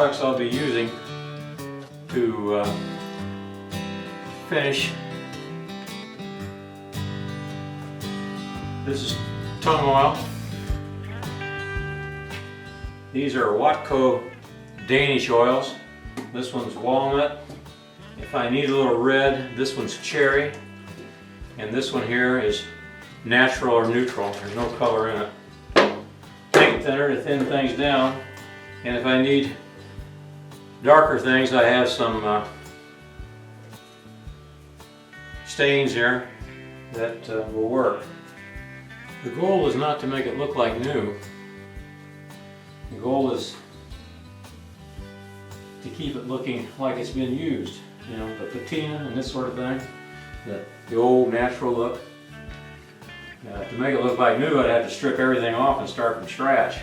products I'll be using to finish. This is tongue oil. These are Watco Danish oils. This one's walnut. If I need a little red, this one's cherry. And this one here is natural or neutral. There's no color in it. Paint thinner to thin things down. And if I need darker things, I have some stains here that will work. The goal is not to make it look like new. The goal is to keep it looking like it's been used. You know, the patina and this sort of thing, the old natural look. To make it look like new, I'd have to strip everything off and start from scratch.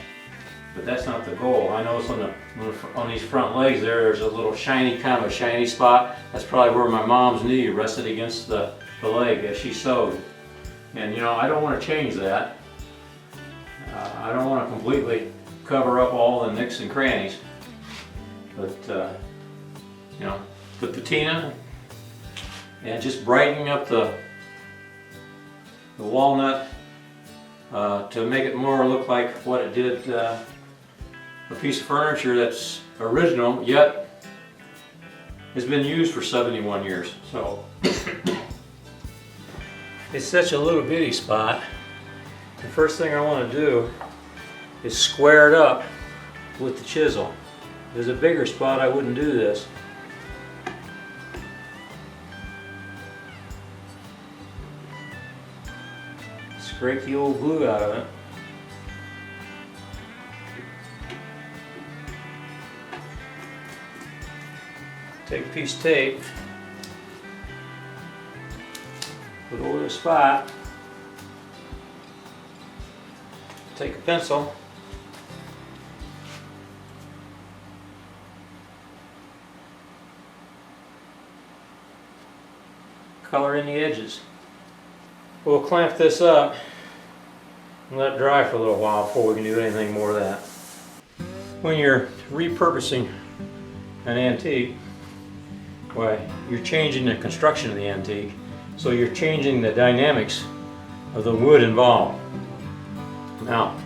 But that's not the goal. I notice on these front legs there's a little shiny, kind of a shiny spot. That's probably where my mom's knee rested against the leg as she sewed. And you know, I don't want to change that. I don't want to completely cover up all the nicks and crannies. But you know, the patina and just brightening up the walnut to make it more look like what it did, a piece of furniture that's original yet has been used for 71 years. So it's such a little bitty spot. The first thing I want to do is square it up with the chisel. If there's a bigger spot, I wouldn't do this. Scrape the old glue out of it. Take a piece of tape, put it over the spot, take a pencil, color in the edges. We'll clamp this up and let it dry for a little while before we can do anything more of that. When you're repurposing an antique, well, you're changing the construction of the antique, so you're changing the dynamics of the wood involved. Now,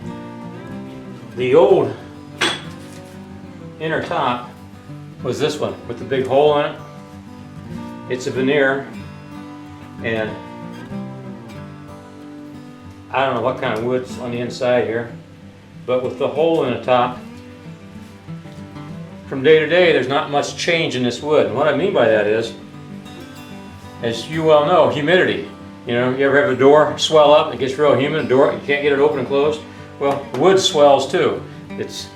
the old inner top was this one with the big hole in it. It's a veneer, and I don't know what kind of wood's on the inside here, but with the hole in the top, from day to day there's not much change in this wood. And what I mean by that is, as you well know, humidity. You know, you ever have a door swell up, it gets real humid, a door, you can't get it open and closed? Well, wood swells too. It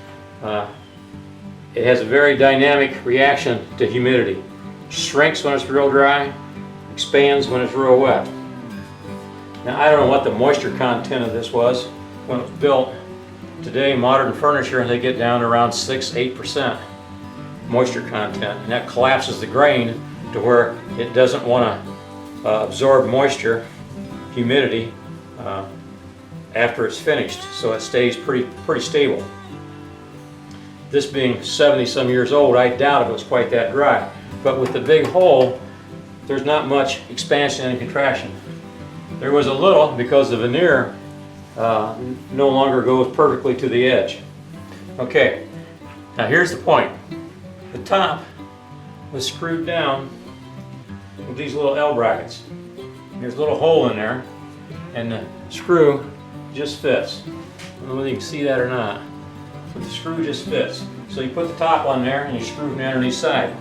has a very dynamic reaction to humidity. Shrinks when it's real dry, expands when it's real wet. Now, I don't know what the moisture content of this was when it was built. Today, modern furniture, they get down to around 6–8% moisture content, and that collapses the grain to where it doesn't want to absorb moisture, humidity, after it's finished, so it stays pretty stable. This being 70-some years old, I doubt if it was quite that dry. But with the big hole, there's not much expansion and contraction. There was a little because the veneer no longer goes perfectly to the edge. Okay, now here's the point. The top was screwed down with these little L brackets. There's a little hole in there, and the screw just fits. I don't know whether you can see that or not, but the screw just fits. So you put the top on there and you screw from the underneath side.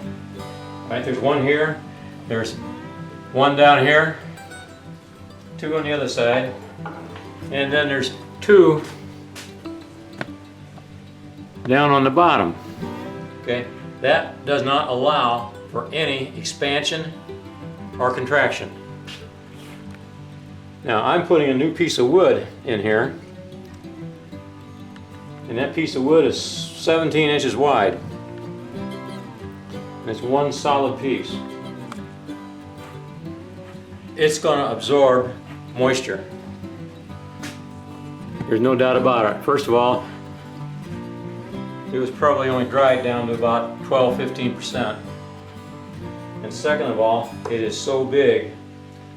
Right, there's one here, there's one down here, two on the other side, and then there's two down on the bottom. Okay, that does not allow for any expansion or contraction. Now I'm putting a new piece of wood in here, and that piece of wood is 17 inches wide. And it's one solid piece. It's going to absorb moisture. There's no doubt about it. First of all, it was probably only dried down to about 12–15%. And second of all, it is so big,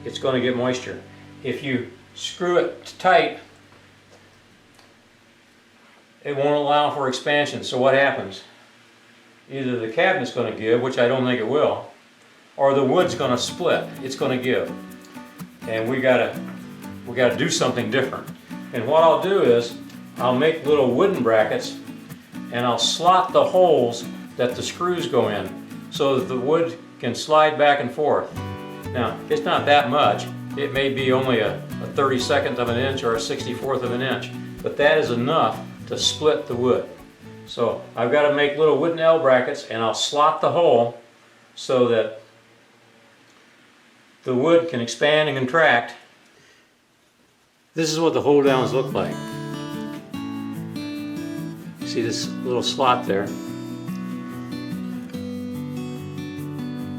it's going to get moisture. If you screw it tight, it won't allow for expansion. So what happens? Either the cabinet's going to give, which I don't think it will, or the wood's going to split. It's going to give. And we gotta do something different. And what I'll do is, I'll make little wooden brackets and I'll slot the holes that the screws go in so that the wood can slide back and forth. Now, it's not that much. It may be only a 32nd of an inch or a 64th of an inch, but that is enough to split the wood. So I've got to make little wooden L brackets and I'll slot the hole so that the wood can expand and contract. This is what the hold downs look like. See this little slot there?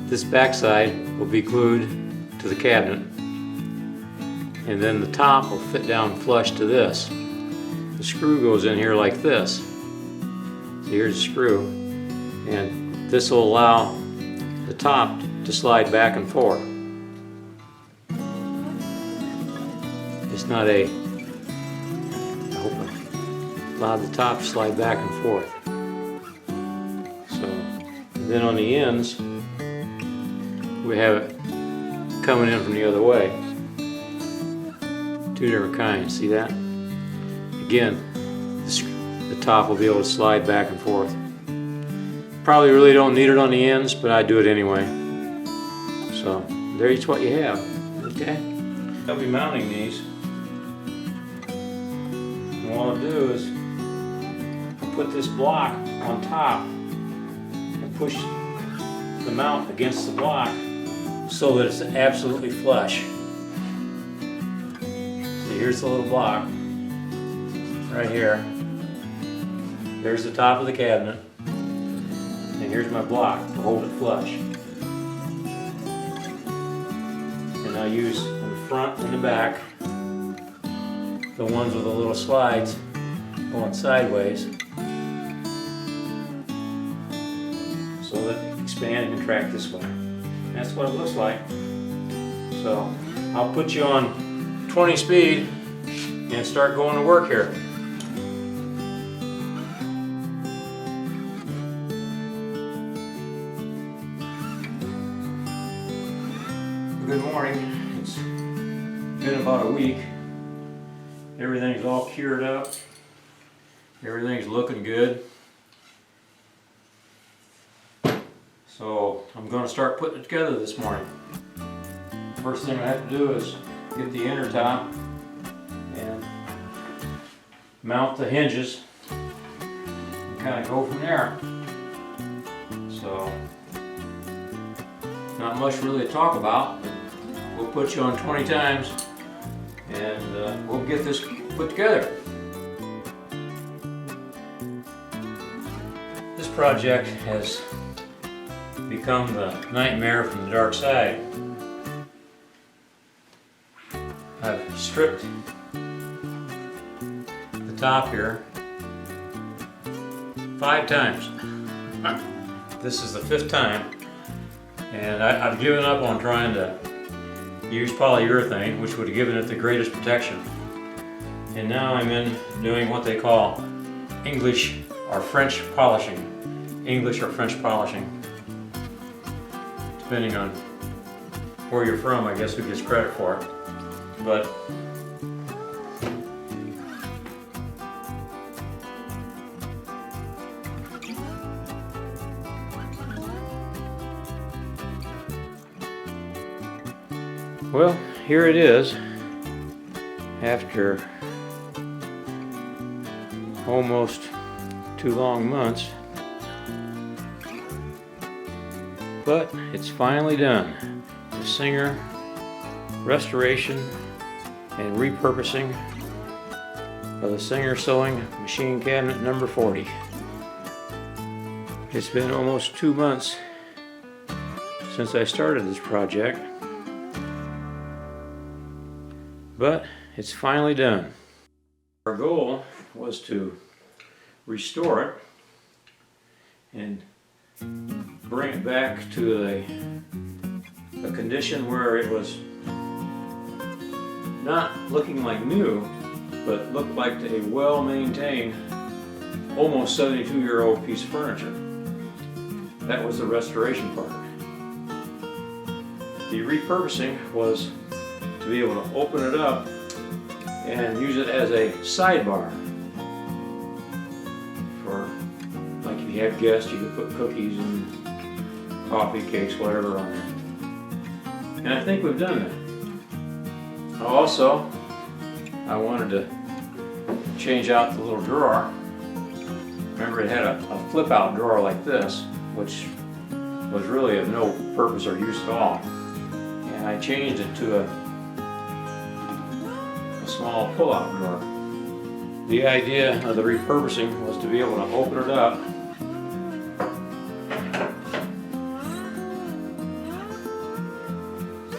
This backside will be glued to the cabinet, and then the top will fit down flush to this. The screw goes in here like this. So here's the screw, and this will allow the top to slide back and forth. It's not a, I hope I allowed the top to slide back and forth. So, and then on the ends, we have it coming in from the other way. Two different kinds, see that? Again, the top will be able to slide back and forth. Probably really don't need it on the ends, but I do it anyway. So, there's what you have, okay? I'll be mounting these. And what I'll do is put this block on top and push the mount against the block so that it's absolutely flush. So here's the little block right here. There's the top of the cabinet, and here's my block to hold it flush. And I use on the front and the back the ones with the little slides going sideways so that it expand and contract this way. That's what it looks like. So I'll put you on 20 speed and start going to work here. Good morning. It's been about a week. Everything's all cured up. Everything's looking good. So I'm going to start putting it together this morning. First thing I have to do is get the inner top and mount the hinges and kind of go from there. So not much really to talk about, but we'll put you on 20 times and we'll get this put together. This project has become the nightmare from the dark side. I've stripped the top here 5 times. This is the 5th time, and I've given up on trying to use polyurethane, which would have given it the greatest protection. And now I'm in doing what they call English or French polishing. English or French polishing. Depending on where you're from, I guess who gets credit for it. But well, here it is after almost 2 long months. But it's finally done. The Singer restoration and repurposing of the Singer sewing machine cabinet number 40. It's been almost 2 months since I started this project, but it's finally done. Our goal was to restore it and bring it back to a condition where it was not looking like new, but looked like a well-maintained, almost 72-year-old piece of furniture. That was the restoration part. The repurposing was to be able to open it up and use it as a sidebar. For, like if you have guests, you could put cookies and coffee, cakes, whatever on there. And I think we've done that. Also, I wanted to change out the little drawer. Remember, it had a flip-out drawer like this, which was really of no purpose or use at all. And I changed it to a small pull-out drawer. The idea of the repurposing was to be able to open it up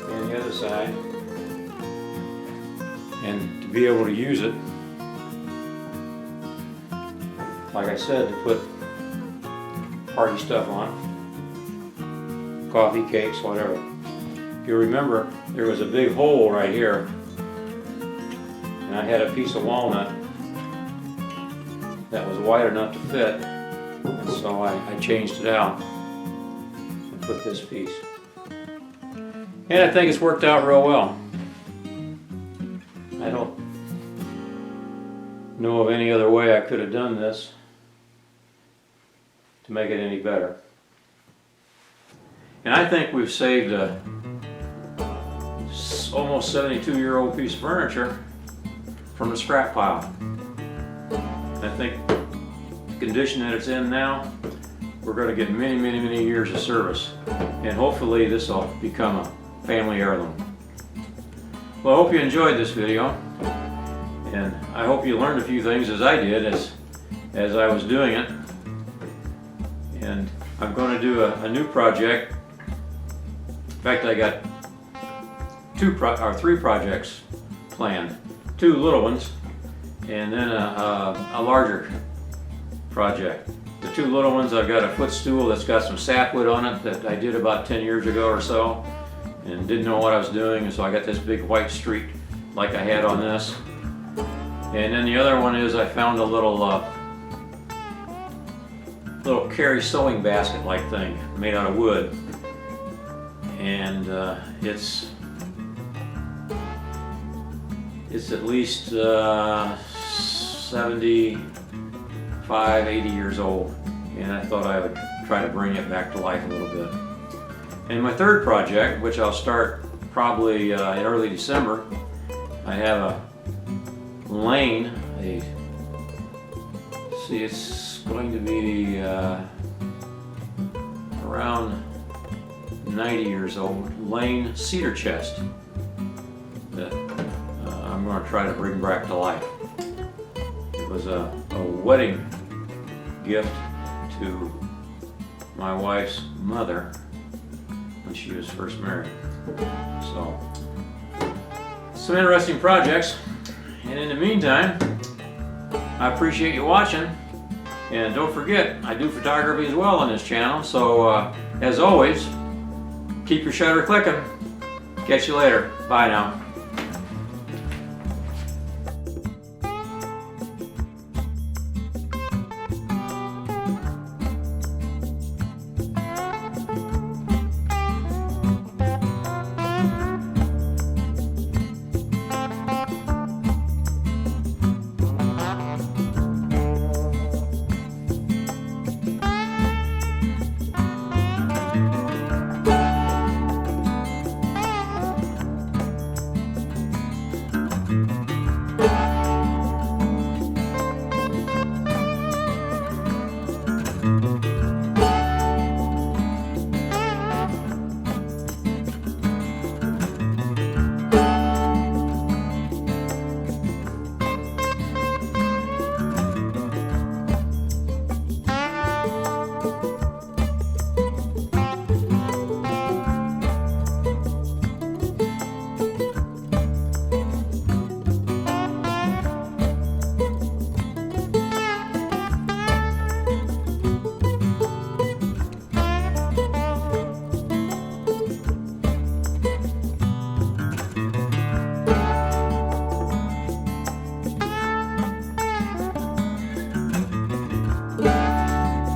and the other side, and to be able to use it, like I said, to put party stuff on, coffee, cakes, whatever. If you remember, there was a big hole right here, and I had a piece of walnut that was wide enough to fit, and so I changed it out and put this piece. And I think it's worked out real well. I don't know of any other way I could have done this to make it any better. And I think we've saved a almost 72-year-old piece of furniture from the scrap pile. I think the condition that it's in now, we're going to get many, many, many years of service. And hopefully this will become a family heirloom. Well, I hope you enjoyed this video. And I hope you learned a few things as I did as I was doing it. And I'm going to do a new project. In fact, I got three projects planned. 2 little ones, and then a larger project. The 2 little ones, I've got a footstool that's got some sapwood on it that I did about 10 years ago or so, and didn't know what I was doing, and so I got this big white streak like I had on this. And then the other one is I found a little carry sewing basket like thing made out of wood, and it's at least 75, 80 years old, and I thought I would try to bring it back to life a little bit. And my third project, which I'll start probably in early December, I have a lane, it's going to be around 90 years old, Lane cedar chest that I'm going to try to bring back to life. It was a wedding gift to my wife's mother when she was first married. So, some interesting projects. And in the meantime, I appreciate you watching. And don't forget, I do photography as well on this channel. So, as always, keep your shutter clicking. Catch you later. Bye now.